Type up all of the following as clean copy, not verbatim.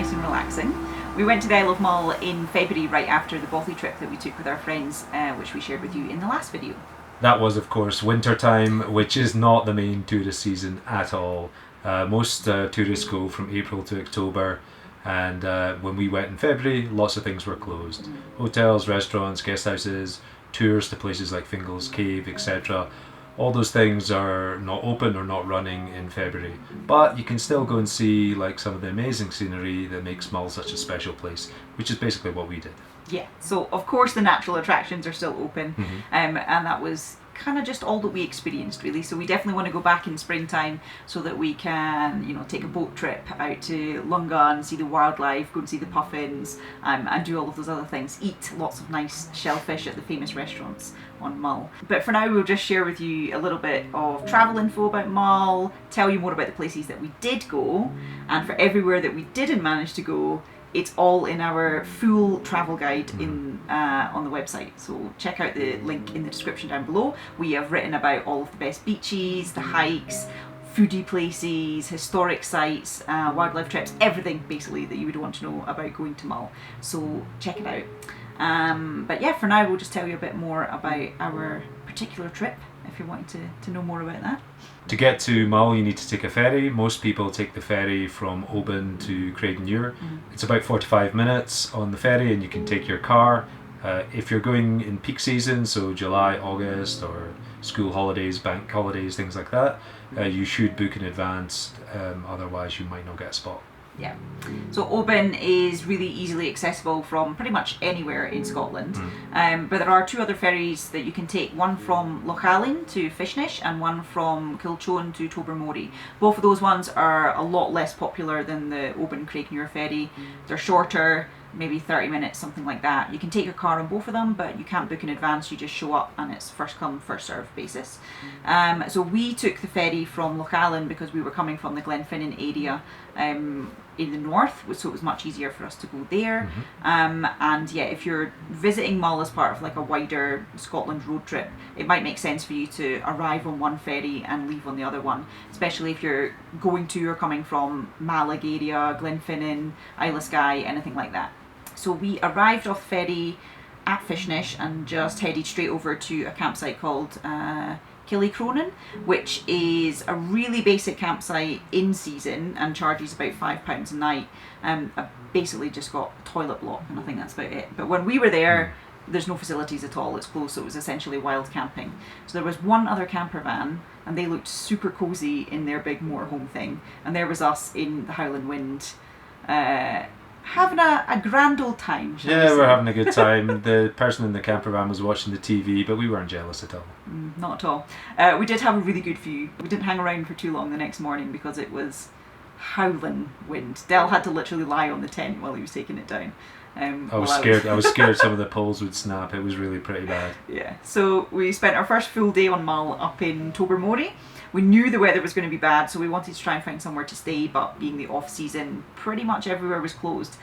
nice and relaxing. We went to the Isle of Mull in February, right after the Bothy trip that we took with our friends, which we shared with you in the last video. That was, of course, winter time, which is not the main tourist season at all. Most tourists go from April to October, and when we went in February, lots of things were closed. Hotels, restaurants, guest houses, tours to places like Fingal's Cave, etc. All those things are not open or not running in February, but you can still go and see like some of the amazing scenery that makes Mull such a special place, which is basically what we did. Yeah, so of course the natural attractions are still open, and that was kind of just all that we experienced really. So we definitely want to go back in springtime so that we can, you know, take a boat trip out to Lungan, see the wildlife, go and see the puffins, and do all of those other things. Eat lots of nice shellfish at the famous restaurants on Mull. But for now we'll just share with you a little bit of travel info about Mull, tell you more about the places that we did go, and for everywhere that we didn't manage to go, it's all in our full travel guide on the website. So check out the link in the description down below. We have written about all of the best beaches, the hikes, foodie places, historic sites, wildlife trips, everything basically that you would want to know about going to Mull. So check it out. But yeah, for now we'll just tell you a bit more about our particular trip if you're wanting to know more about that. To get to Mull, you need to take a ferry. Most people take the ferry from Oban to Craignure. It's about 45 minutes on the ferry, and you can take your car. If you're going in peak season, so July, August, or school holidays, bank holidays, things like that, you should book in advance, otherwise you might not get a spot. Yeah. So Oban is really easily accessible from pretty much anywhere in Scotland. But there are two other ferries that you can take, one from Lochaline to Fishnish and one from Kilchone to Tobermory. Both of those ones are a lot less popular than the Oban Craignure ferry. They're shorter, maybe 30 minutes, something like that. You can take your car on both of them, but you can't book in advance. You just show up and it's first come, first served basis. So we took the ferry from Lochaline because we were coming from the Glenfinnan area in the north, so it was much easier for us to go there. And yeah, if you're visiting Mull as part of like a wider Scotland road trip, it might make sense for you to arrive on one ferry and leave on the other one, especially if you're going to or coming from Mallag area, Glenfinnan, Isle of Skye, anything like that. So we arrived off ferry at Fishnish and just headed straight over to a campsite called Killycronan, which is a really basic campsite in season and charges about £5 a night. I've basically just got a toilet block and I think that's about it. But when we were there, there's no facilities at all, it's closed, so it was essentially wild camping. So there was one other camper van and they looked super cosy in their big motorhome thing, and there was us in the Howling Wind having a grand old time. Yeah, we're having a good time. The person in the camper van was watching the TV, but we weren't jealous at all. Not at all. We did have a really good view. We didn't hang around for too long the next morning because it was howling wind. Del had to literally lie on the tent while he was taking it down. I was scared. I was scared some of the poles would snap. It was really pretty bad. Yeah. So we spent our first full day on Mull up in Tobermory. We knew the weather was going to be bad, so we wanted to try and find somewhere to stay, but being the off season, pretty much everywhere was closed.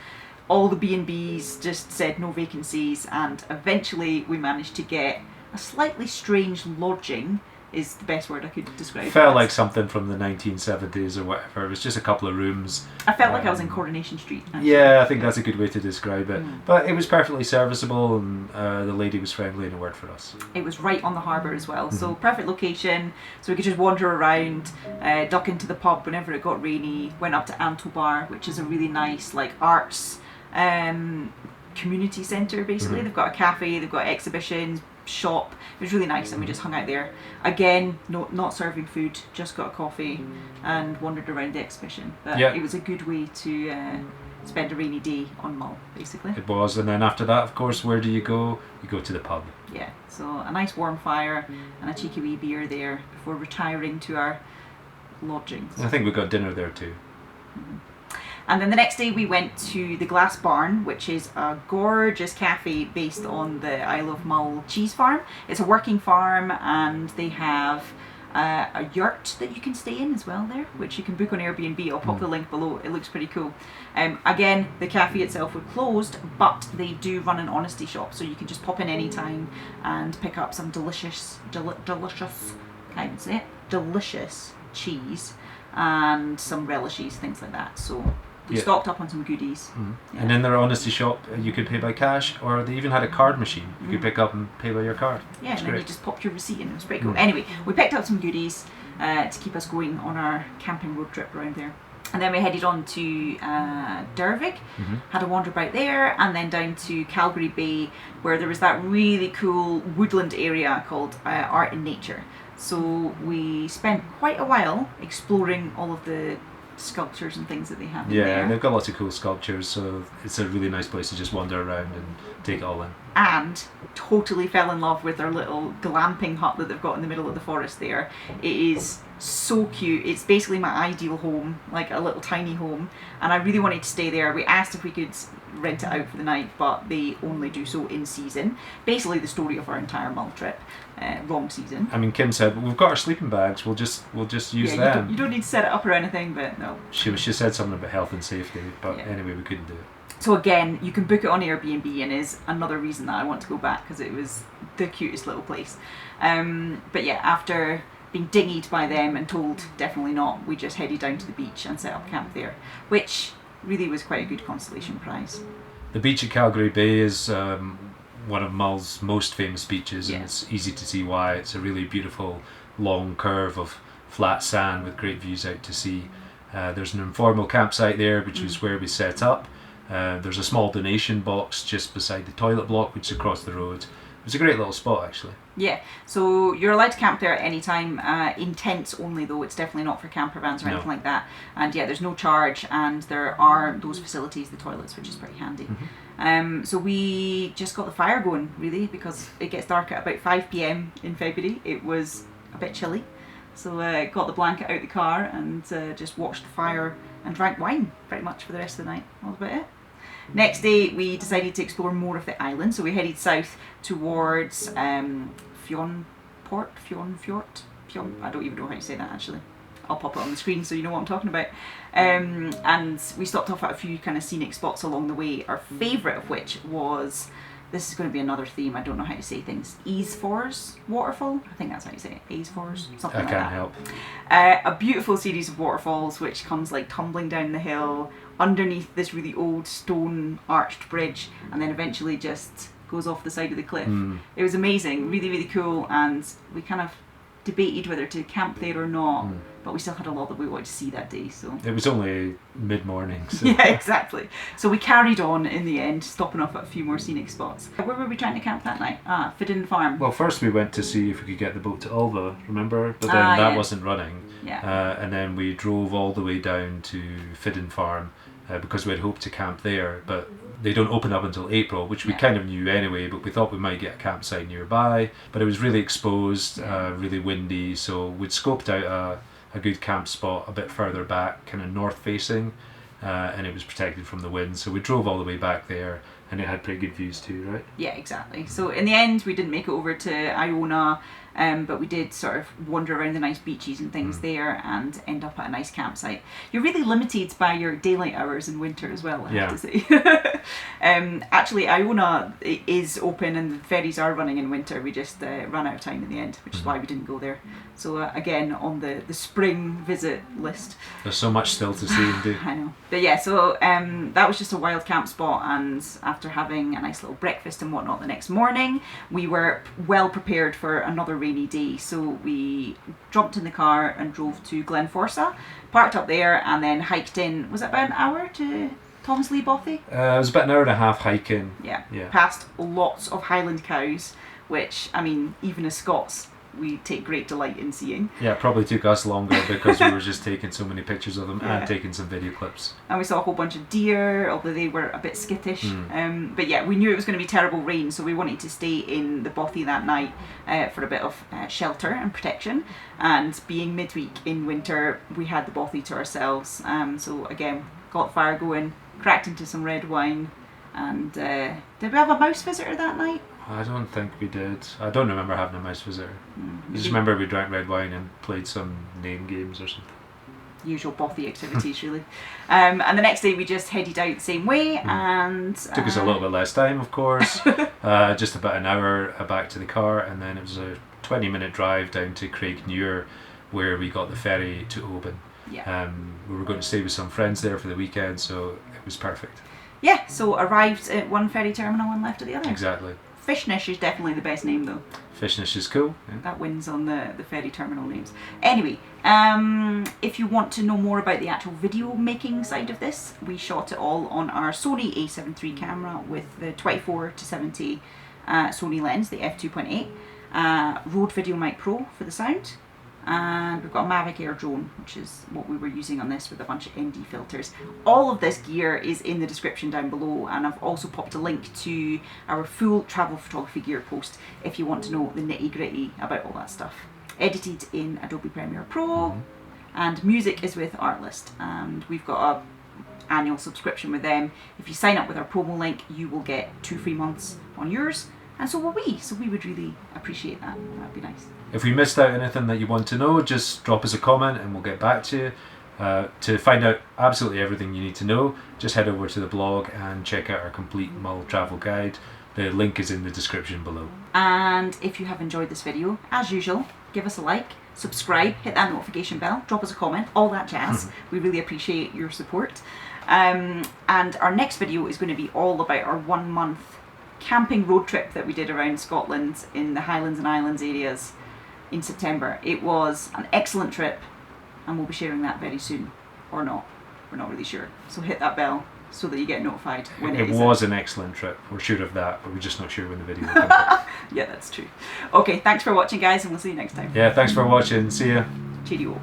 All the B&Bs just said no vacancies, and eventually we managed to get a slightly strange lodging, is the best word I could describe it. Felt like something from the 1970s or whatever. It was just a couple of rooms. I felt like I was in Coronation Street, actually. Yeah, I think that's a good way to describe it. But it was perfectly serviceable, and the lady was friendly and a word for us. It was right on the harbour as well, so perfect location, so we could just wander around, duck into the pub whenever it got rainy, went up to Antobar, which is a really nice like arts community centre basically. They've got a cafe, they've got exhibitions, shop. It was really nice and we just hung out there. Again, not serving food, just got a coffee and wandered around the exhibition. But it was a good way to spend a rainy day on Mull, basically. It was, and then after that, of course, where do you go? You go to the pub. Yeah, so a nice warm fire and a cheeky wee beer there before retiring to our lodgings. I think we got dinner there too. And then the next day we went to the Glass Barn, which is a gorgeous cafe based on the Isle of Mull cheese farm. It's a working farm and they have a yurt that you can stay in as well there, which you can book on Airbnb. I'll pop the link below. It looks pretty cool. Again, the cafe itself was closed, but they do run an honesty shop, so you can just pop in any time and pick up some delicious cheese and some relishes, things like that. So We Yeah. stocked up on some goodies. Yeah. And in their honesty shop, you could pay by cash, or they even had a card machine. You could pick up and pay by your card. Yeah, It's and then you great. just popped your receipt in. It was pretty cool. Anyway, we picked up some goodies to keep us going on our camping road trip around there. And then we headed on to Dervig, had a wander about there, and then down to Calgary Bay, where there was that really cool woodland area called Art in Nature. So we spent quite a while exploring all of the sculptures and things that they have in Yeah, there. and they've got lots of cool sculptures, so it's a really nice place to just wander around and take it all in. And totally fell in love with their little glamping hut that they've got in the middle of the forest there. It is so cute. It's basically my ideal home, like a little tiny home, and I really wanted to stay there. We asked if we could rent it out for the night, but they only do so in season. Basically the story of our entire Mull trip, wrong season. I mean, Kim said, we've got our sleeping bags, we'll just use Yeah, them. you don't need to set it up or anything, but no. She said something about health and safety, but Yeah. anyway, we couldn't do it. So again, you can book it on Airbnb, and is another reason that I want to go back, because it was the cutest little place. But yeah, after being dinghied by them and told definitely not, we just headed down to the beach and set up camp there, which really was quite a good consolation prize. The beach at Calgary Bay is one of Mull's most famous beaches, and Yeah. it's easy to see why. It's a really beautiful long curve of flat sand with great views out to sea. There's an informal campsite there, which is where we set up. There's a small donation box just beside the toilet block, which is across the road. It was a great little spot, actually. Yeah, so you're allowed to camp there at any time, in tents only though. It's definitely not for camper vans or No. anything like that. And yeah, there's no charge, and there are those facilities, the toilets, which is pretty handy. So we just got the fire going, really, because it gets dark at about 5 p.m. in February. It was a bit chilly, so got the blanket out the car and just watched the fire and drank wine pretty much for the rest of the night. That was about it. Next day we decided to explore more of the island, so we headed south towards Fionn Fjord. I don't even know how you say that actually. I'll pop it on the screen so you know what I'm talking about. And we stopped off at a few kind of scenic spots along the way, our favourite of which was, this is going to be another theme, I don't know how to say things, Easefors waterfall? I think that's how you say it, Easefors, something I like can't that. help. A beautiful series of waterfalls which comes like tumbling down the hill underneath this really old stone arched bridge, and then eventually just goes off the side of the cliff. It was amazing, really, really cool, and we kind of debated whether to camp there or not, but we still had a lot that we wanted to see that day, so It was only mid-morning, so yeah, exactly. So we carried on in the end, stopping off at a few more scenic spots. Where were we trying to camp that night? Fidden Farm. Well, first we went to see if we could get the boat to Ulva, remember? But then that yeah. wasn't running. Yeah. And then we drove all the way down to Fidden Farm because we had hoped to camp there, but they don't open up until April, which we Yeah. kind of knew anyway, but we thought we might get a campsite nearby. But it was really exposed, really windy, so we'd scoped out a good camp spot a bit further back, kind of north facing, and it was protected from the wind, so we drove all the way back there, and it had pretty good views too, right? Yeah, exactly. So in the end, we didn't make it over to Iona, but we did sort of wander around the nice beaches and things there and end up at a nice campsite. You're really limited by your daylight hours in winter as well, I have to say. Actually, Iona is open and the ferries are running in winter. We just ran out of time in the end, which is why we didn't go there. So again, on the spring visit list. There's so much still to see and do. I know. But yeah, so that was just a wild camp spot, and after having a nice little breakfast and whatnot the next morning, we were well prepared for another rainy day. So we jumped in the car and drove to Glenforsa, parked up there, and then hiked in. Was it about an hour to Tomsley Bothy? It was about an hour and a half hiking. Yeah. Yeah. Past lots of Highland cows, which, I mean, even as Scots, we take great delight in seeing. Yeah, it probably took us longer because we were just taking so many pictures of them Yeah. and taking some video clips. And we saw a whole bunch of deer, although they were a bit skittish. But yeah, we knew it was going to be terrible rain, so we wanted to stay in the Bothy that night for a bit of shelter and protection. And being midweek in winter, we had the Bothy to ourselves. So again, got the fire going, cracked into some red wine, and did we have a mouse visitor that night? I don't think we did. I don't remember having a mouse visitor. I just remember we drank red wine and played some name games or something. Usual Bothy activities, really. And the next day we just headed out the same way, and Took us a little bit less time, of course. Just about an hour back to the car, and then it was a 20-minute drive down to Craignewer, where we got the ferry to Oban. Yeah. We were going to stay with some friends there for the weekend, so it was perfect. Yeah, so arrived at one ferry terminal and left at the other. Exactly. Fishnish is definitely the best name though. Fishnish is cool. Yeah. That wins on the ferry terminal names. Anyway, if you want to know more about the actual video making side of this, we shot it all on our Sony a7 III camera with the 24-70 Sony lens, the f2.8, Rode VideoMic Pro for the sound, and we've got a Mavic Air drone, which is what we were using on this with a bunch of ND filters. All of this gear is in the description down below, and I've also popped a link to our full travel photography gear post if you want to know the nitty gritty about all that stuff. Edited in Adobe Premiere Pro, and music is with Artlist, and we've got a annual subscription with them. If you sign up with our promo link, you will get 2 free months on yours, and so will we. So we would really appreciate that. That'd be nice. If we missed out anything that you want to know, just drop us a comment and we'll get back to you. To find out absolutely everything you need to know, just head over to the blog and check out our complete Mull travel guide. The link is in the description below. And if you have enjoyed this video, as usual, give us a like, subscribe, hit that notification bell, drop us a comment, all that jazz. We really appreciate your support. And our next video is going to be all about our 1 month camping road trip that we did around Scotland in the Highlands and Islands areas in September. It was an excellent trip, and we'll be sharing that very soon, or not. We're not really sure. So hit that bell so that you get notified when it is. It was an excellent trip. We're sure of that, but we're just not sure when the video will come out. Yeah, that's true. Okay, thanks for watching, guys, and we'll see you next time. Yeah, thanks for watching. See ya. Cheerio.